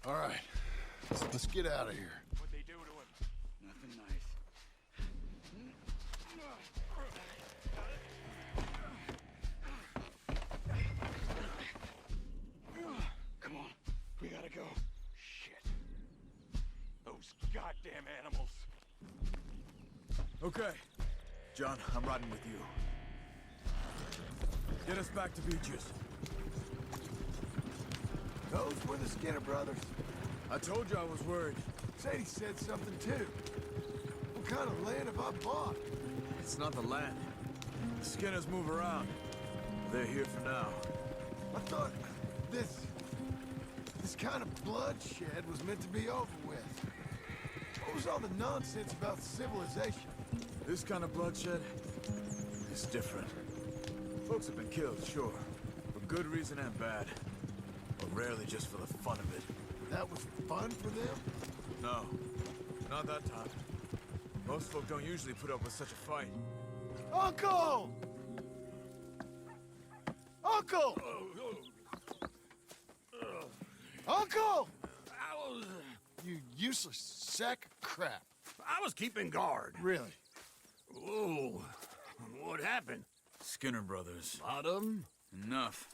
All right, let's get out of here. What'd they do to him? Nothing nice. Come on, we gotta go. Shit. Those goddamn animals. Okay. John, I'm riding with you. Get us back to Beaches. Those were the Skinner brothers. I told you I was worried. Sadie said something too. What kind of land have I bought? It's not the land. The Skinners move around. They're here for now. I thought this kind of bloodshed was meant to be over with. What was all the nonsense about civilization? This kind of bloodshed is different. Folks have been killed, sure. For good reason and bad. But rarely just for the fun of it. That was fun for them? No. Not that time. Most folk don't usually put up with such a fight. Uncle! Uncle! Uncle! You useless sack of crap. I was keeping guard. Really? Whoa. What happened? Skinner brothers. Lot of them? Enough.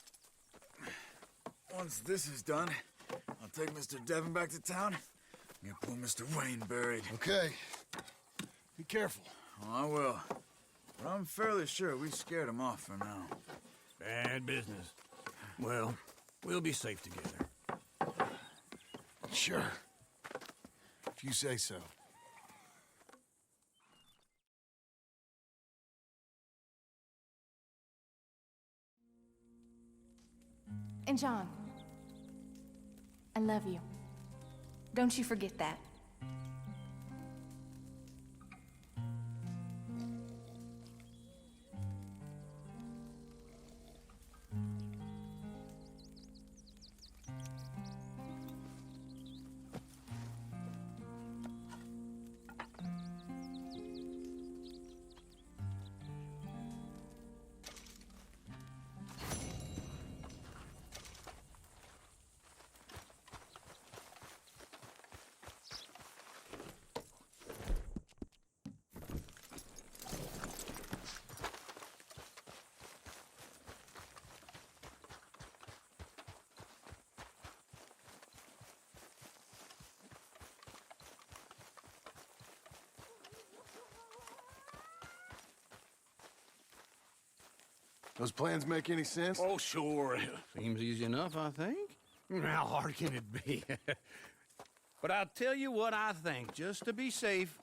Once this is done, I'll take Mr. Devon back to town and get poor Mr. Wayne buried. Okay. Be careful. Oh, I will. But I'm fairly sure we scared him off for now. Bad business. Well, we'll be safe together. Sure. If you say so. And John, I love you. Don't you forget that. Those plans make any sense? Oh, sure. Seems easy enough, I think. How hard can it be? But I'll tell you what I think. Just to be safe,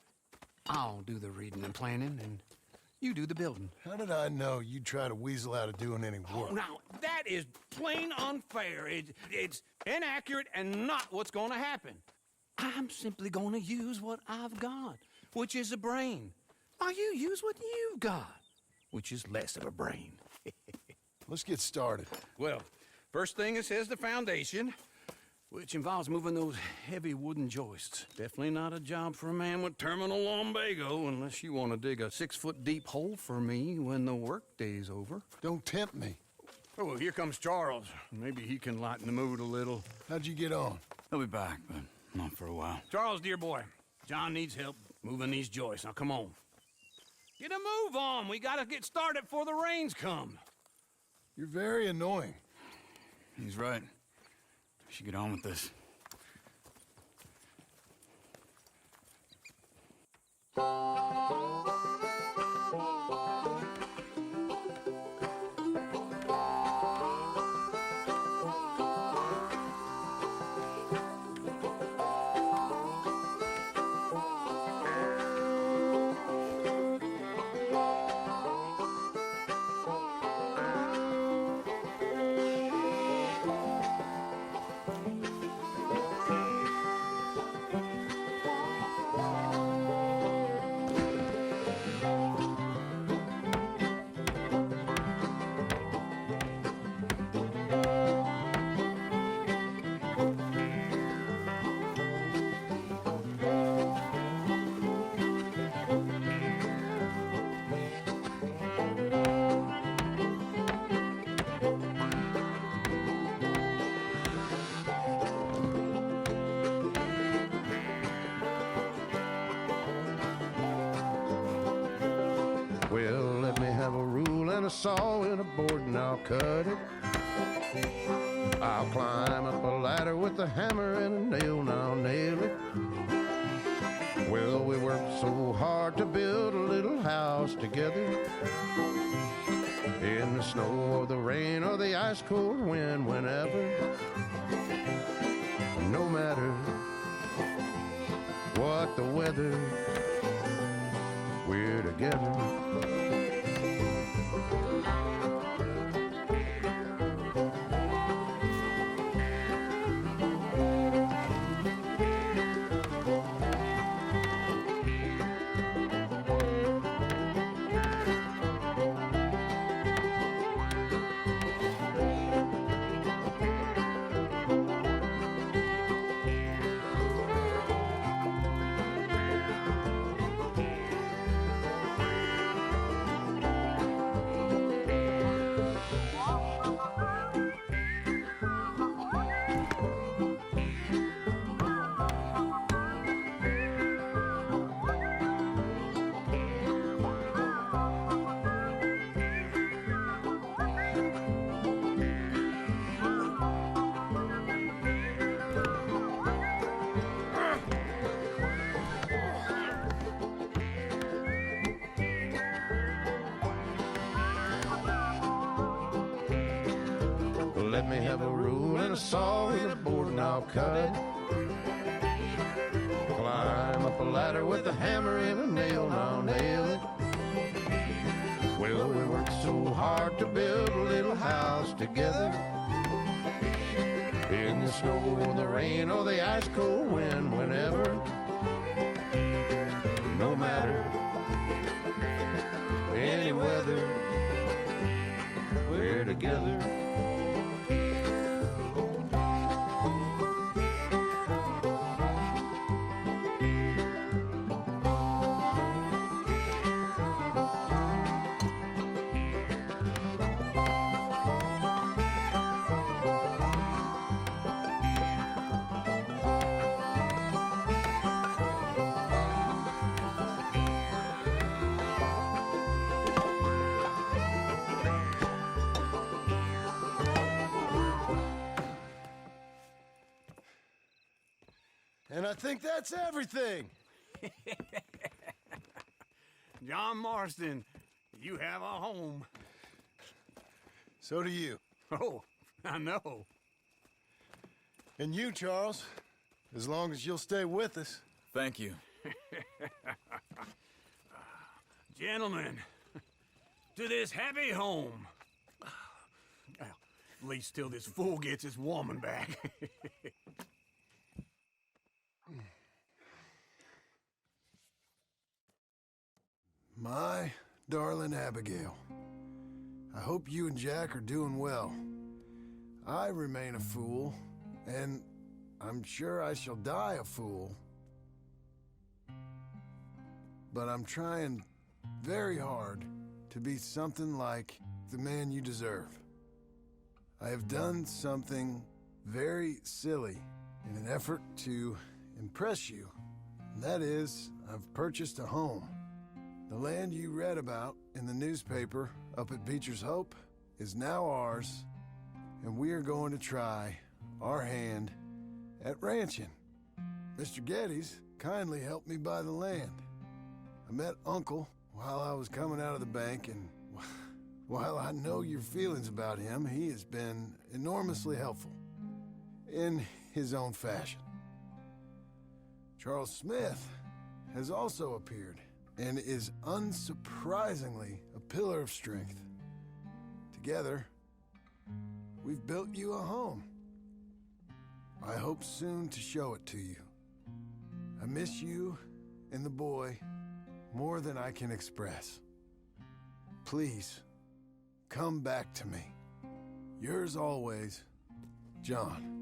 I'll do the reading and planning, and you do the building. How did I know you'd try to weasel out of doing any work? Now, that is plain unfair. It's inaccurate and not what's going to happen. I'm simply going to use what I've got, which is a brain. Now, you use what you've got, which is less of a brain. Let's get started. Well, first thing it says the foundation, which involves moving those heavy wooden joists. Definitely not a job for a man with terminal lumbago, unless you want to dig a 6-foot deep hole for me when the workday's over. Don't tempt me. Oh, well, here comes Charles. Maybe he can lighten the mood a little. How'd you get on? He'll be back, but not for a while. Charles, dear boy, John needs help moving these joists. Now, come on. Get a move on. We gotta get started before the rains come. You're very annoying. He's right. We should get on with this. Well, let me have a rule and a saw and a board and I'll cut it. I'll climb up a ladder with a hammer and a nail and I'll nail it. Well, we worked so hard to build a little house together. In the snow or the rain or the ice cold wind, whenever. No matter what the weather, we're together. Let me have a rule and a saw and a board and I'll cut it. Climb up a ladder with a hammer and a nail and I'll nail it. Well, we worked so hard to build a little house together. In the snow or the rain or the ice cold wind, whenever. No matter any weather, we're together. And I think that's everything. John Marston, you have a home. So do you. Oh, I know. And you, Charles, as long as you'll stay with us. Thank you. Gentlemen, to this happy home. Well, at least till this fool gets his woman back. My darling Abigail, I hope you and Jack are doing well. I remain a fool, and I'm sure I shall die a fool. But I'm trying very hard to be something like the man you deserve. I have done something very silly in an effort to impress you. And that is, I've purchased a home. The land you read about in the newspaper up at Beecher's Hope is now ours, and we are going to try our hand at ranching. Mr. Geddes kindly helped me buy the land. I met Uncle while I was coming out of the bank, and while I know your feelings about him, he has been enormously helpful in his own fashion. Charles Smith has also appeared and is unsurprisingly a pillar of strength. Together, we've built you a home. I hope soon to show it to you. I miss you and the boy more than I can express. Please, come back to me. Yours always, John.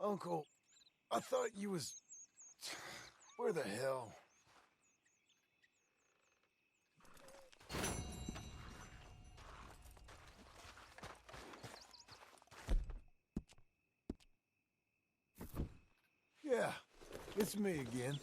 Uncle, I thought you was... Where the hell? Yeah, it's me again.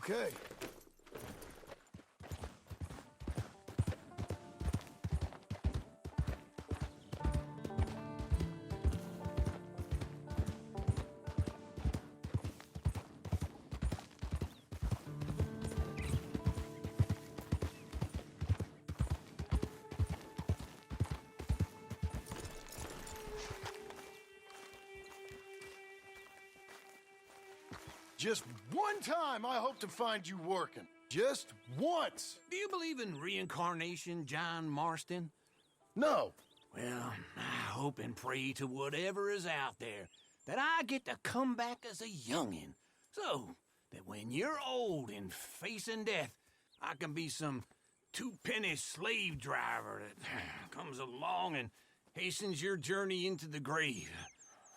Okay. Just one time I hope to find you working. Just once. Do you believe in reincarnation, John Marston? No. Well, I hope and pray to whatever is out there that I get to come back as a youngin', so that when you're old and facing death, I can be some two-penny slave driver that comes along and hastens your journey into the grave.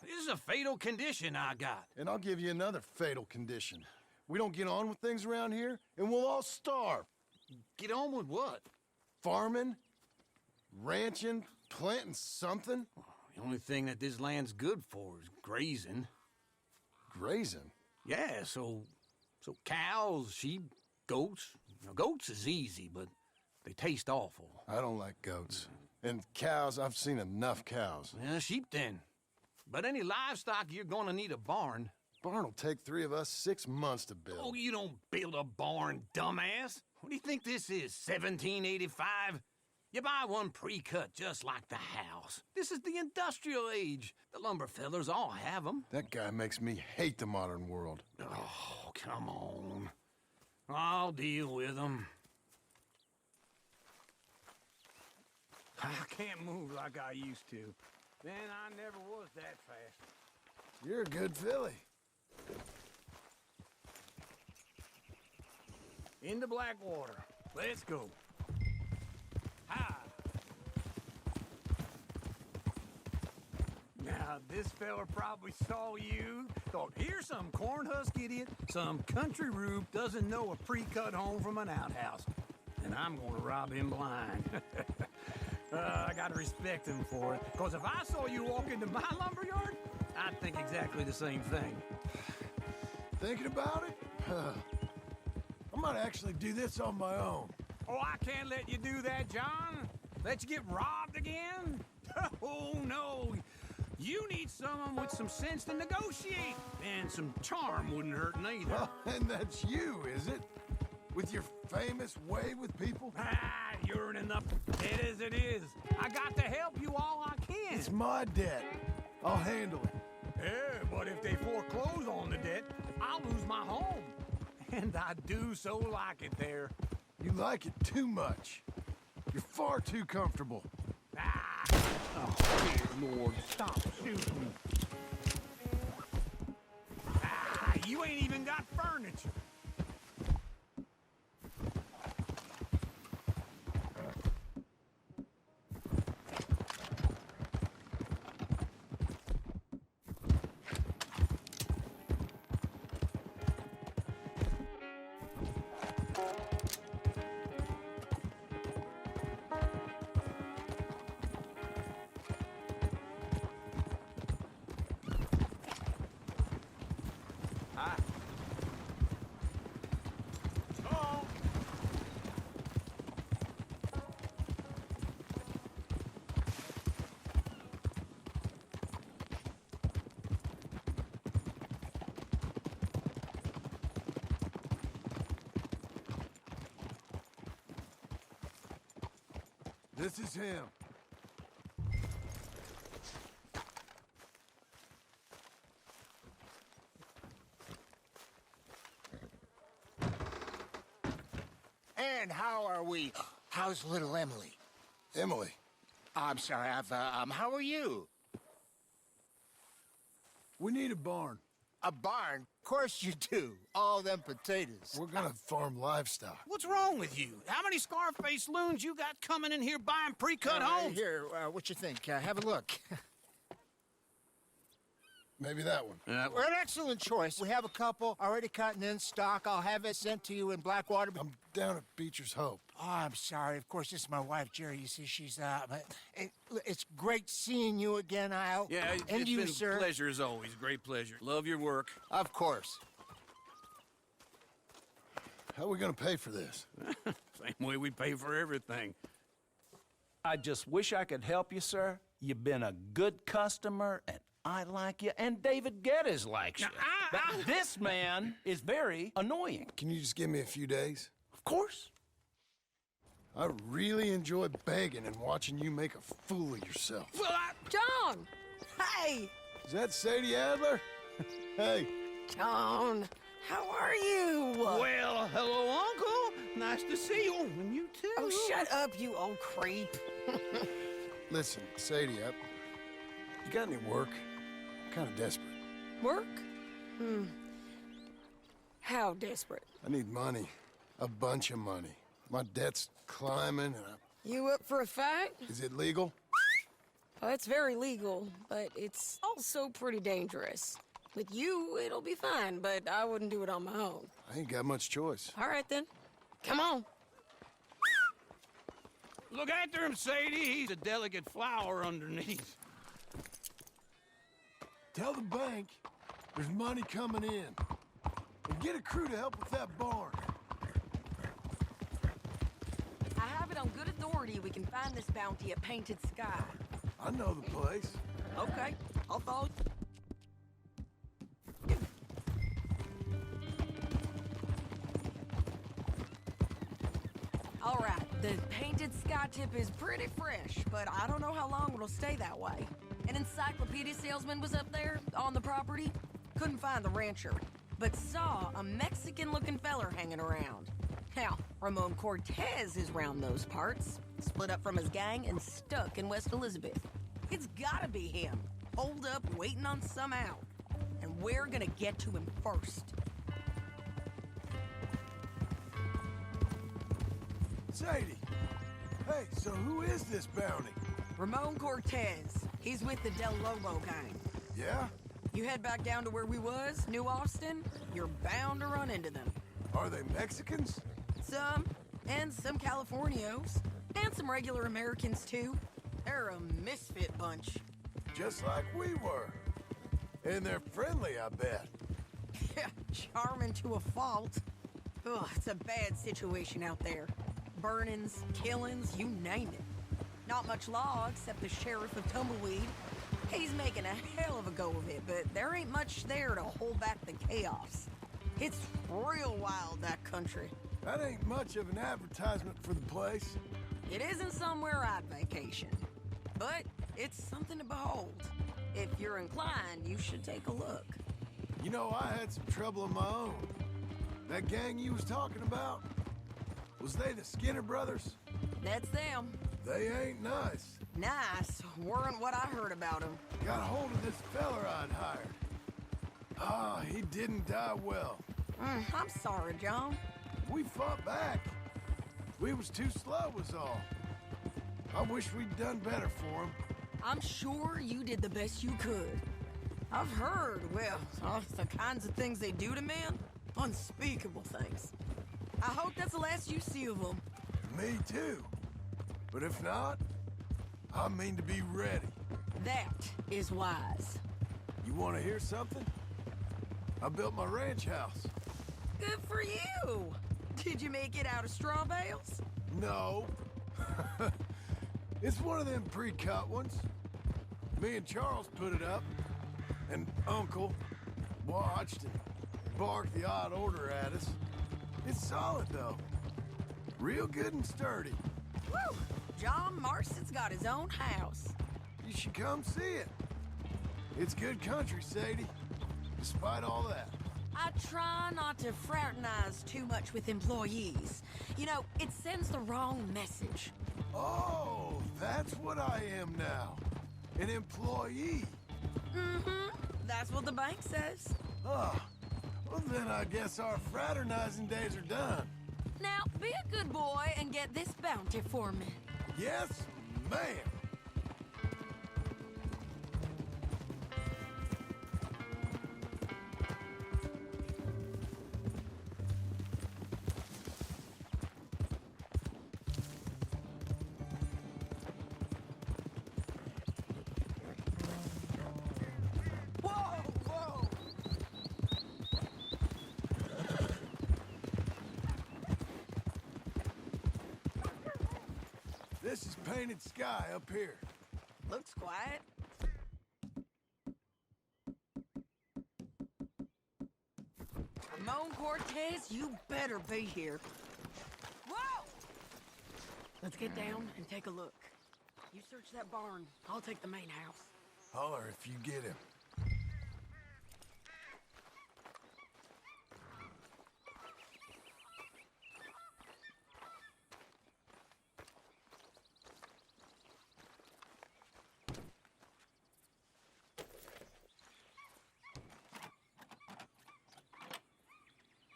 This is a fatal condition I got. And I'll give you another fatal condition. We don't get on with things around here, and we'll all starve. Get on with what? Farming, ranching, planting something. The only thing that this land's good for is grazing. Grazing? Yeah, so cows, sheep, goats. Now, goats is easy, but they taste awful. I don't like goats. And cows, I've seen enough cows. Yeah, sheep then. But any livestock, you're gonna need a barn. Barn will take 3 of us 6 months to build. Oh, you don't build a barn, dumbass. What do you think this is, 1785? You buy one pre-cut just like the house. This is the industrial age. The lumber fellers all have them. That guy makes me hate the modern world. Oh, come on. I'll deal with them. I can't move like I used to. Then I never was that fast. You're a good filly. into Blackwater. Let's go. Hi. Now, this fella probably saw you, thought, here's some cornhusk idiot, some country rube doesn't know a pre-cut home from an outhouse. And I'm gonna rob him blind. I gotta respect him for it, because if I saw you walk into my lumberyard, I'd think exactly the same thing. Thinking about it? I might actually do this on my own. Oh, I can't let you do that, John. Let you get robbed again? Oh, no. You need someone with some sense to negotiate. And some charm wouldn't hurt neither. Oh, and that's you, is it? With your famous way with people? Ah, you're in enough debt as it is. I got to help you all I can. It's my debt. I'll handle it. Yeah, but if they foreclose on the debt, I'll lose my home. And I do so like it there. You like it too much. You're far too comfortable. Ah! Oh, dear Lord, stop shooting. Ah, you ain't even got furniture. This is him. And how are we? How's little Emily? Emily. I'm sorry, how are you? We need a barn. A barn? Of course you do. All them potatoes. We're gonna farm livestock. What's wrong with you? How many Scarface loons you got coming in here buying pre-cut homes? Here, what you think? Have a look. Maybe that one. We're an excellent choice. We have a couple already cut and in stock. I'll have it sent to you in Blackwater. I'm down at Beecher's Hope. Oh, I'm sorry. Of course, this is my wife, Jerry. You see, she's it's great seeing you again, Al. Yeah, and it's you, been sir. a pleasure as always. Great pleasure. Love your work. Of course. How are we gonna pay for this? Same way we pay for everything. I just wish I could help you, sir. You've been a good customer, and I like you, and David Geddes likes you. But this man is very annoying. Can you just give me a few days? Of course. I really enjoy begging and watching you make a fool of yourself. Well, John! Hey! Is that Sadie Adler? Hey. John, how are you? well, hello, Uncle. Nice to see you. And you too. Oh, shut up, you old creep. Listen, Sadie, you got any work? I'm kind of desperate. Work? How desperate? I need money. A bunch of money. My debt's climbing and You up for a fight? Is it legal? Well, it's very legal, but it's also pretty dangerous. With you, it'll be fine, but I wouldn't do it on my own. I ain't got much choice. All right, then. Come on. Look after him, Sadie. He's a delicate flower underneath. Tell the bank there's money coming in. And get a crew to help with that barn. I have it on good authority we can find this bounty at Painted Sky. I know the place. Okay, I'll follow you. All right, the Painted Sky tip is pretty fresh, but I don't know how long it'll stay that way. An encyclopedia salesman was up there on the property. Couldn't find the rancher, but saw a Mexican-looking feller hanging around. Now, Ramon Cortez is round those parts, split up from his gang and stuck in West Elizabeth. It's gotta be him, holed up waiting on some out. And we're gonna get to him first. Sadie. Hey, so who is this bounty? Ramon Cortez. He's with the Del Lobo gang. Yeah? You head back down to where we was, New Austin, you're bound to run into them. Are they Mexicans? Some, and some Californios, and some regular Americans too. They're a misfit bunch. Just like we were. And they're friendly, I bet. Yeah, charming to a fault. Ugh, it's a bad situation out there. Burnings, killings, you name it. Not much law except the sheriff of Tumbleweed. He's making a hell of a go of it, but there ain't much there to hold back the chaos. It's real wild, that country. That ain't much of an advertisement for the place. It isn't somewhere I'd vacation, but it's something to behold. If you're inclined, you should take a look. You know, I had some trouble of my own. That gang you was talking about, was they the Skinner brothers? That's them. They ain't nice. Nice weren't what I heard about them. Got hold of this feller I'd hired. Ah, he didn't die well. I'm sorry, John. We fought back. We was too slow was all. I wish we'd done better for him. I'm sure you did the best you could. I've heard, well, the kinds of things they do to men. Unspeakable things. I hope that's the last you see of them. Me too. But if not, I mean to be ready. That is wise. You want to hear something? I built my ranch house. Good for you. Did you make it out of straw bales? No. It's one of them pre-cut ones. Me and Charles put it up, and Uncle watched and barked the odd order at us. It's solid, though. Real good and sturdy. Woo! John Marston's got his own house. You should come see it. It's good country, Sadie. Despite all that. I try not to fraternize too much with employees. You know, it sends the wrong message. Oh, that's what I am now. An employee. Mm-hmm. That's what the bank says. Ah, well then I guess our fraternizing days are done. Now, be a good boy and get this bounty for me. Yes, ma'am. This is painted sky up here. Looks quiet. Ramon Cortez, you better be here. Whoa! Let's get down and take a look. You search that barn. I'll take the main house. Holler if you get him.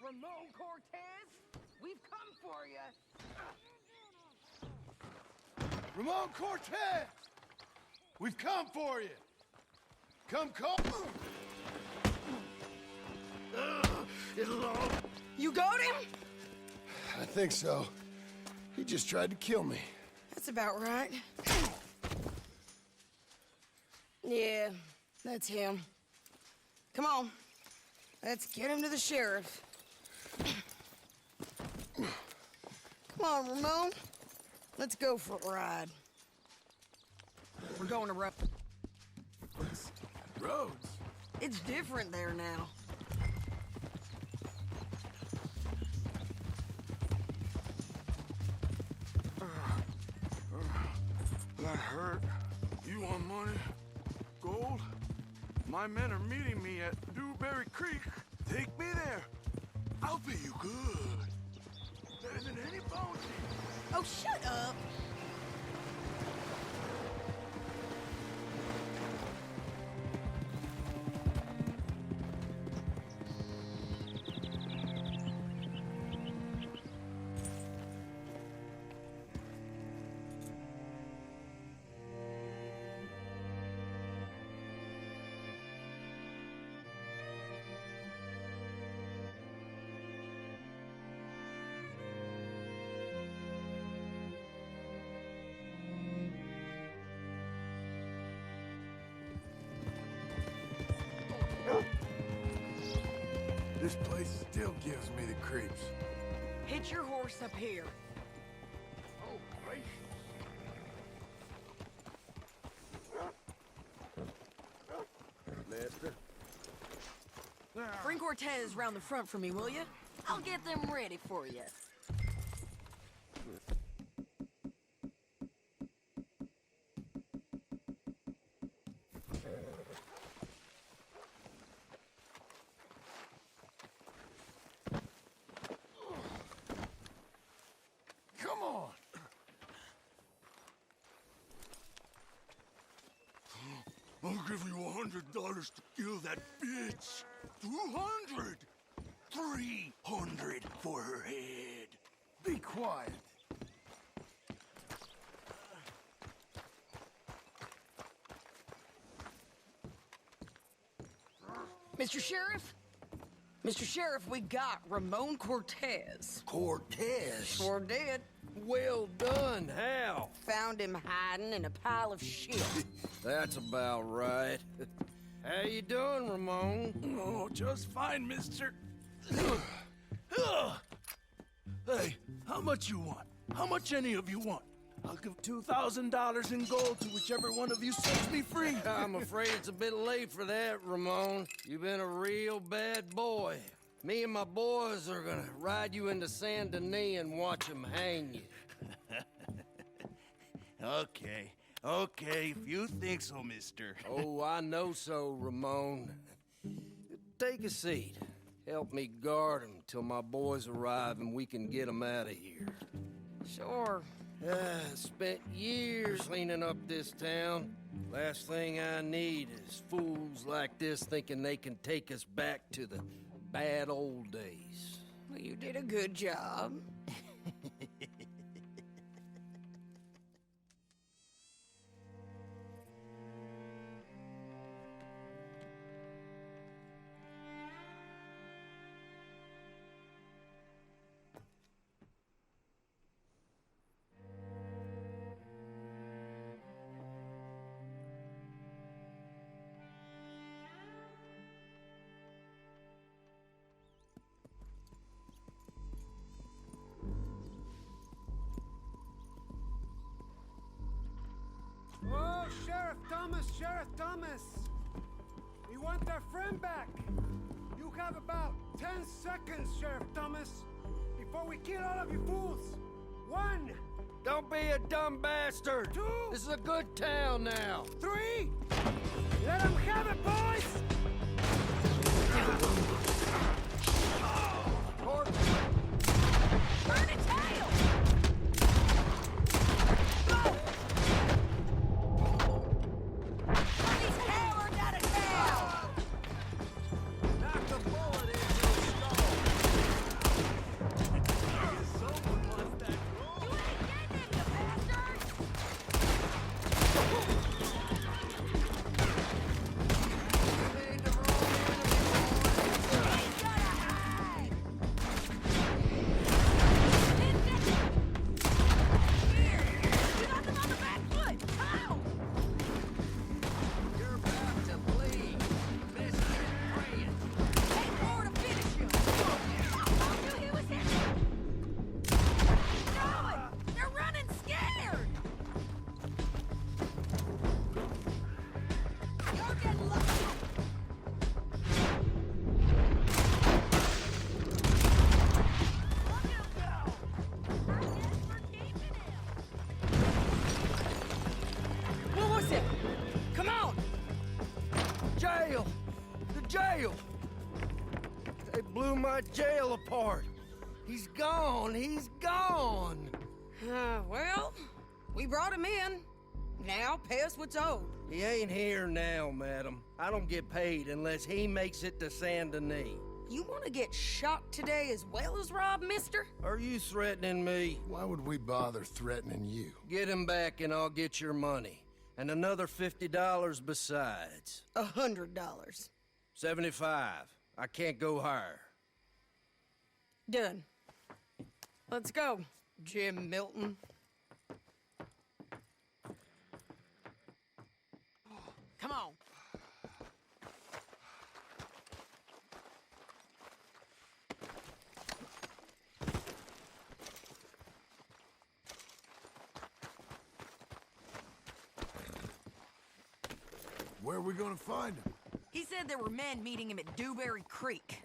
Ramon Cortez, we've come for you. Ramon Cortez! We've come for you! Come call... It'll all... You got him? I think so. He just tried to kill me. That's about right. Yeah, that's him. Come on. Let's get him to the sheriff. Come on, Ramon. Let's go for a ride. We're going to Roads. Roads? It's different there now. That hurt. You want money? Gold? My men are meeting me at Dewberry Creek. Take me there. I'll pay you good. Better than any bounty. Oh, shut up. This place still gives me the creeps. Hitch your horse up here. Oh, gracious. Master? Bring Cortez round the front for me, will you? I'll get them ready for you. Come on. I'll give you $100 to kill that bitch. 200. 300 for her head. Be quiet. Mr. Sheriff? Mr. Sheriff, we got Ramon Cortez. Cortez? Sure did. Well done, Hal. Found him hiding in a pile of shit. That's about right. How you doing, Ramon? Oh, just fine, mister. Hey, how much you want? How much any of you want? I'll give $2,000 in gold to whichever one of you sets me free. I'm afraid it's a bit late for that, Ramon. You've been a real bad boy. Me and my boys are gonna ride you into Saint Denis and watch them hang you. Okay, if you think so, mister. Oh, I know so, Ramon. Take a seat. Help me guard them till my boys arrive and we can get them out of here. Sure. Spent years cleaning up this town. Last thing I need is fools like this thinking they can take us back to the bad old days. Well, you did a good job. Oh, Sheriff Thomas! We want our friend back! You have about 10 seconds, Sheriff Thomas, before we kill all of you fools! 1! Don't be a dumb bastard! 2! This is a good town now! 3! Let them have it, boys! Burn its tail! Go! Let these cowards out of town! Knock the bullet into his skull! Someone wants that gold. You ain't getting it, you bastard! Made the wrong enemy. He's gonna hide! Here! You got them on the back foot! How? You're about to bleed. Miss it, praying. Take more to finish him! I knew he was hit! Know it! They're running scared! You're getting lucky! Look at him go! I guess we're keeping him! What was it? Come on! Jail! The jail! They blew my jail apart. He's gone. He's gone. Well, we brought him in. Now pay us what's owed. He ain't here now, madam. I don't get paid unless he makes it to Saint Denis. You want to get shot today as well as Rob, mister? Are you threatening me? Why would we bother threatening you? Get him back and I'll get your money. And another $50 besides. $100. 75. I can't go higher. Done. Let's go, Jim Milton. Come on. Where are we gonna find him? He said there were men meeting him at Dewberry Creek.